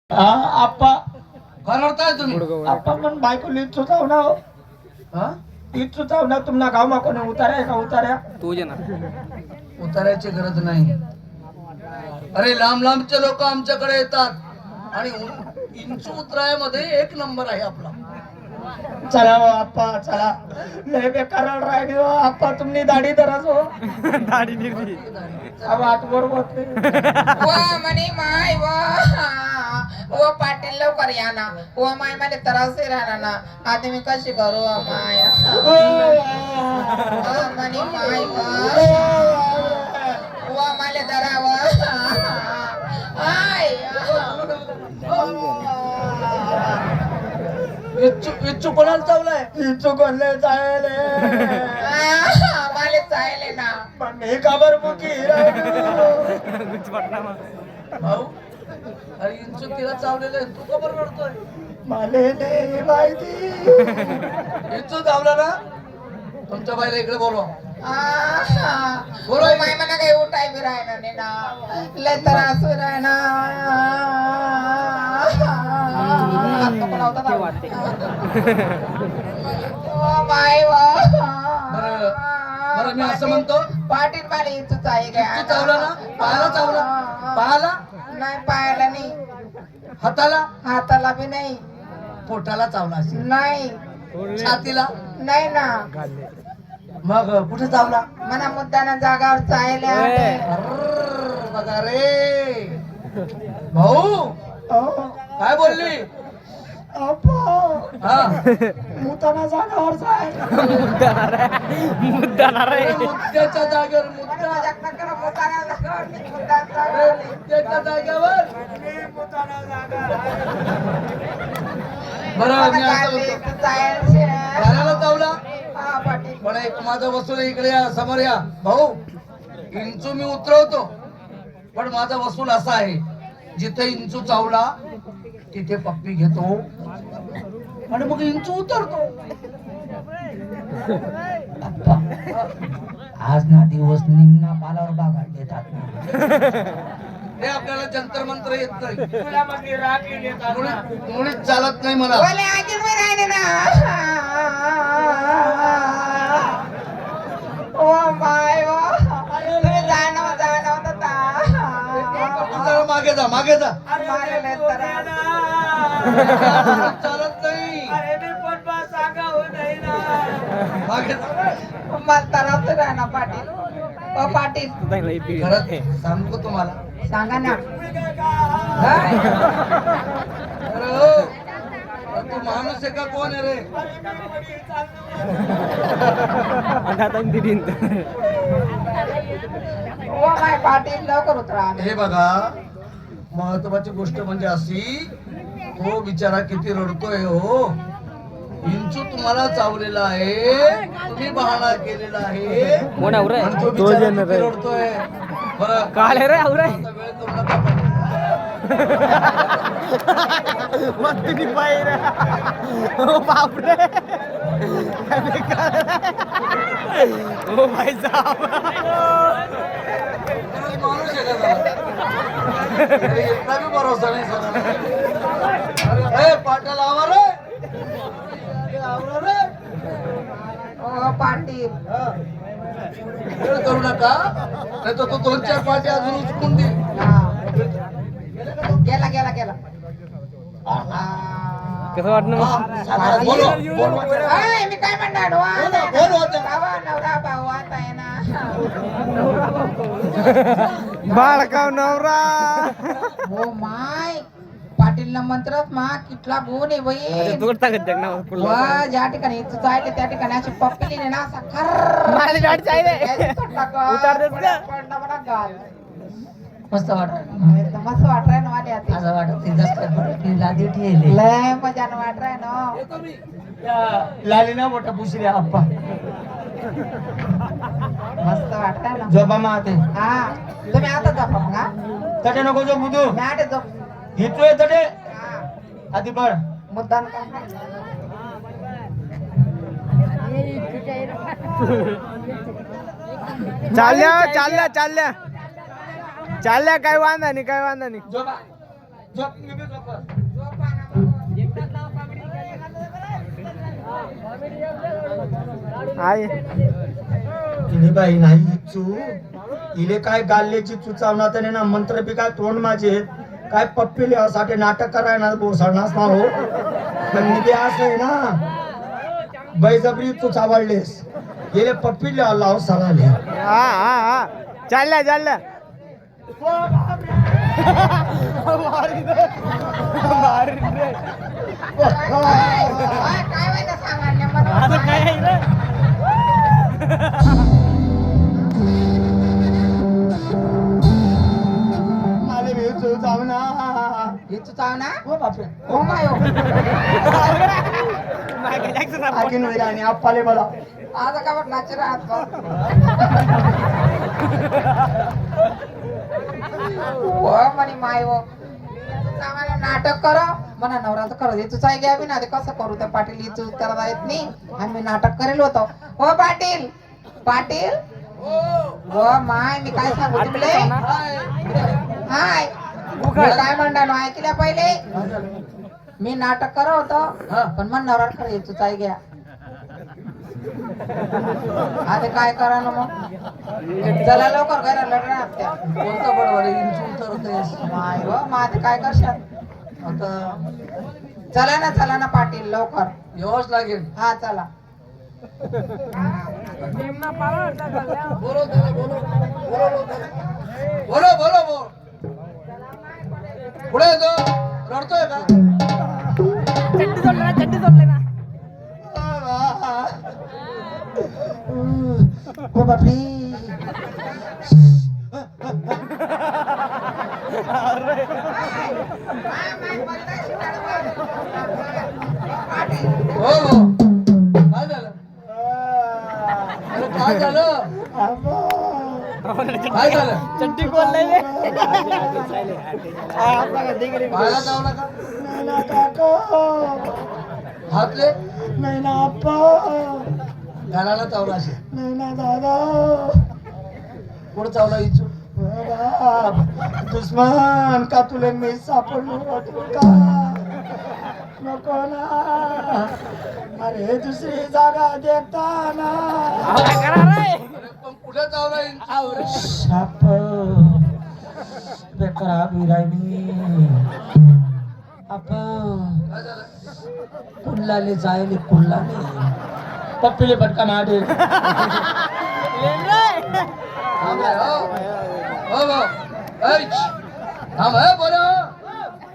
आप्पा काय रडताय तुम्ही? आप्पा पण बायको लीच सुचाव ना हा? लीच सुचाव ना तुमना गाव मा कोणी उतार्या का उतार्या तुझे ना उतारायची गरज नाही. अरे लांब लांबचे लोक आमच्याकडे येतात आणि इंचू उतरायामध्ये एक नंबर आहे आपला. चला हो आप्पा चला लय बेकार राहिली हो आप्पा तुम्ही दाढी धरच हो दाढी निर्मी अब आठवर होते वा म्हणे माय व पाटील लवकर या ना व माय मला त्रास राहणार ना आता मी कशी करू माय म्हणे माय व मला धराव इच्छू कोणाला चावलाय? इच्छू कोणले जायले मला चायले ना पण मी काबर मुकी भाऊ अरे इंचू तिला चावलेलं आहे, तू का बरं रडतोय? माले नाही माहिती इंचू चावला ना तुमच्या बाईला इकडे बोलवा. बोलो माय मला काही उठाय बी राहणार नाही ना लय त्रास राहणार बरं मी असं म्हणतो, पाटील मला इथूच आहे इंचू चावला ना? पायाला चावला? पायाला? नाही पायाला नाही हाताला? हाताला बी नाही पोटाला चावला असेल. नाही छातीला? नाही ना मग कुठे चावला? मला मुद्दाना जागावर चायल्या अर्र, बघा रे भाऊ काय बोलली? हा मुताना जागावर जाय मुद्दाणार आहे मुद्द्याच्या जागेवर मुद्दा अरे, मुद्द्याच्या जागेवर बरं मी असं म्हणतो, घराला चावला पण एक माझं वसूल इकडे या, समोर या भाऊ. इंचू मी उतरवतो पण माझा वसूल असा आहे, जिथे इंचू चावला तिथे पप्पी घेतो आणि मग इंचू उतरतो. आज ना दिवस निम्ना पालावर बागा देतात हे आपल्याला जंतर मंत्र येत नाही, तुला मध्ये राग येतात मुळीच चालत नाही मला. जरा मागे जा, मागे जा. चालत नाही, मागे जा. पाटील खरंच सांगू का तुम्हाला? सांगा ना अरे हो, तू माणूस आहे का कोण आहे रे? पाटील लवकर उतरा हे बघा, महत्वाची गोष्ट म्हणजे अशी, हो बिचारा किती रडतोय हो. इंचू तुम्हाला चावलेला आहे, तुम्ही बहाणा केलेला आहे कोण आवरा आहे? आणि तो तो बिचारा जनर किती आहे. रडतोय. बरं काल रे आवरा आहे. आता वेळ करू नका पण. मग तुम्ही पाहिजे ओ बापरे ओ भाई साहब खरंच माणूस आहे का जरा? अरे, इतका बी भरोसा नाही सर. अरे पाटाला आवा रे, आवरा रे. पाटील हा. वेळ करू नका, नाही तर तो 2-4 पाटी अजून उचकून दे. गेला गेला गेला कसं वाटलं बोलो, बोलो. मी काय म्हणणार बोल होतं. नवरा भाऊ आता आहे ना बाळकाव नवरा हो माय पाटीलला मंत्रच मा कितला गुण आहे बाई दूर टाकत जगना वा ज्या ठिकाणी इथं जायचं त्या ठिकाणी अशी पप्पीली ना असा खर्र माझी गाडी चालले उतार देत का? पडला मला गाल मस्त वाटत एकदम मस्त वाट राय ना माझ्या हाती असं वाटत लादी ठेवले लय मजानं वाट राय ना लालीना मोठा पुसरी आप्पा मस्त वाट राय ना झोपा माते हा तुम्ही आता झोपा मग हा तटे नको झोपू तू मी आटे झोप घेतोय तटे हा आधी पड मुद्दाम काय चालल्या चालल्या चालल्या चालल्या काय वांधा नाही काय वांधा नाही झोपा झोप मी बी झोपत. आहे तिने बाई नाही चू इले काय गाल्ल्याची चुचावना त्याने ना मंत्र बी काय तोंड माझे काय पप्पी लिहासाठी नाटक करायला बोसाडणास ना हो पण मी बी असं आहे ना बैजबरी तू चावडलेस गेले पप्पी लिहा लाव सलाले हा हा हा चालल्या चालल्या काय व्हायचं सांगा मला आता काय आहे रे? मला बी चुचावना हे तू चाव ना हो बापरे हो माय हो. मायकेल जॅक्सन आपण. आगीन वगैरे आणि आप्पाले बोला आता का बघ नाच राहत हो म्हणे माय हो आम्हाला नाटक करा म्हणा नवरा तर करू दे तू चाय घ्यावी ना ते कसं करू त्या पाटील इथं उत्तर येत नाही आणि मी नाटक करेल होतो हो पाटील पाटील हो माय मी काय सांगू तुमले हाय मी काय म्हणणार ऐकल्या पहिले मी नाटक करत होतो पण मन नवरा खरं तू चाय घ्या आता काय करा ना मग चला लवकर घरा लढणार त्या कोणता बडबड इंचू उतरतेस माय हो मग आता काय करशाल आता चला ना पाटील लवकर यावंच लागेल. हा चला बोलो त्याला, बोलो पुढे येतो रडतोय का चड्डी सोडले ना हो बापरे हो काय झालं अरे काय झालं काय झालं चड्डी कोण नाही पाहायला जाऊ नका नाही ना काका हातले नाही ना आप्पा घालायला चावला असे नाही ना दादा पुढे चावला इचू बाप दुश्मन का तुले मी सापडलो वाटू का नको ना अरे दुसरी जागा देताना अरे पण कुठे चावला इंचू साप बेकरा बिरायनी आपण काय झालं कुल्लाले जायले कुल्लाले पप्पीले पटका माडे थांब रे, हो ऐच थांब हे बरं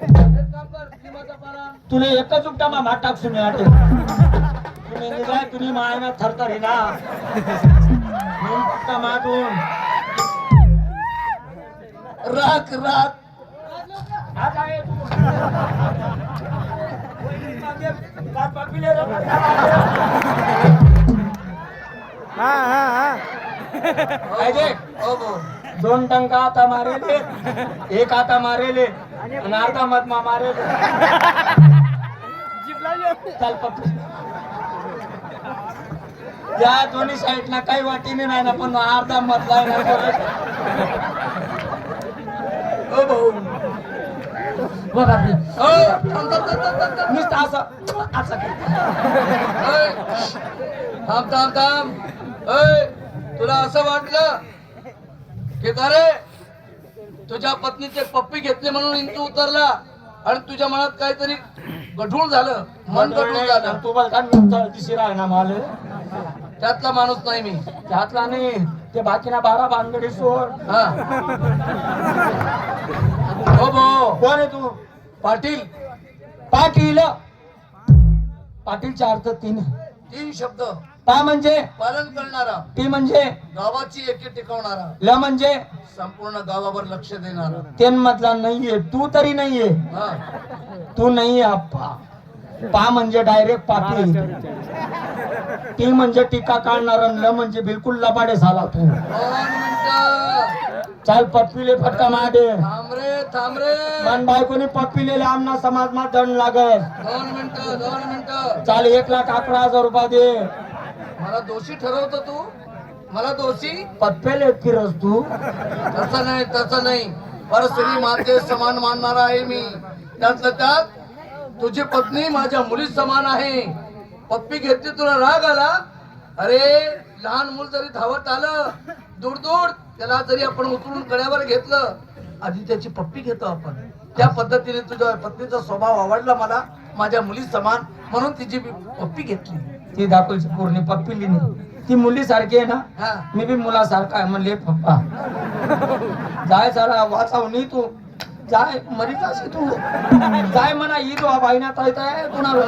एक काम कर लिंबाचा पाला तुले एकच उपटा मा भात टाक सुने आटे तुम्ही निघाय तुम्ही मायना थरथर हे ना म्हणून उपटा माटून राख आता ये तू. का पप्पीले रे? हा हा हा काय देख हो भाऊ दोन टंका आता मारेले एक आता मारेले आणि अर्धा मधमा मारेले चाल पप्पी या दोन्ही साईडला काही वाटीने नाही ना पण अर्धा मधला आहे ना हो भाऊ बघ आपली हो थांब नुसतं असं थांब ऐ तुला असं वाटलं की का रे तुझ्या पत्नीचे पप्पी घेतले म्हणून इंचू उतरला आणि तुझ्या मनात काहीतरी गढूळ झालं मन गढूळ झालं तू बोलता दिशी राह ना मला त्यातला माणूस नाही मी त्यातला नाही ते बाकीना 12 बांधगडी सोड हा हो भाऊ कोण आहे तू पाटील पाटील पाटीलचा अर्थ 3 तीन शब्द पा म्हणजे पालन करणारा टी म्हणजे गावाची एकी टिकवणारा ल म्हणजे संपूर्ण गावावर लक्ष देणारा तेन मधला नाहीये तू तरी नाहीये हा तू नाहीये आप्पा पा म्हणजे डायरेक्ट पाटील टी म्हणजे टीका काढणार ल म्हणजे बिलकुल लबाडे झाला तू 2 मिनिटं चाल पप्पीले फटका माडे थांब रे मन बायकोने पप्पीले आमना समाज मा दंड लागत 2 मिनिटं चाल 1,11,000 रुपये दे मला दोषी ठरवतो तू मला दोषी पप्पेले फिरस तू तसं नाही परस्त्री माते समान मानणारा आहे मी. त्यातलं त्यात तुझी पत्नी माझ्या मुली समान आहे. पप्पी घेतली तुला राग आला. अरे लहान मूल जरी धावत आलं दूर दूर त्याला जरी आपण उतरून गळ्यावर घेतलं आधी त्याची पप्पी घेतो आपण. त्या पद्धतीने तुझ्या पत्नीचा स्वभाव आवडला मला. माझ्या मुली समान म्हणून तिची मी पप्पी घेतली. ती दाखवली पूर्ण पप्पी नाही. ती मुलीसारखी आहे ना, हा मी बी मुलासारखा आहे म्हणले पप्पा. जाय सारा वाचाव नाही तू जाय मरीत असे तू जाय म्हणा ईद बाईना ताय ताय कुणाला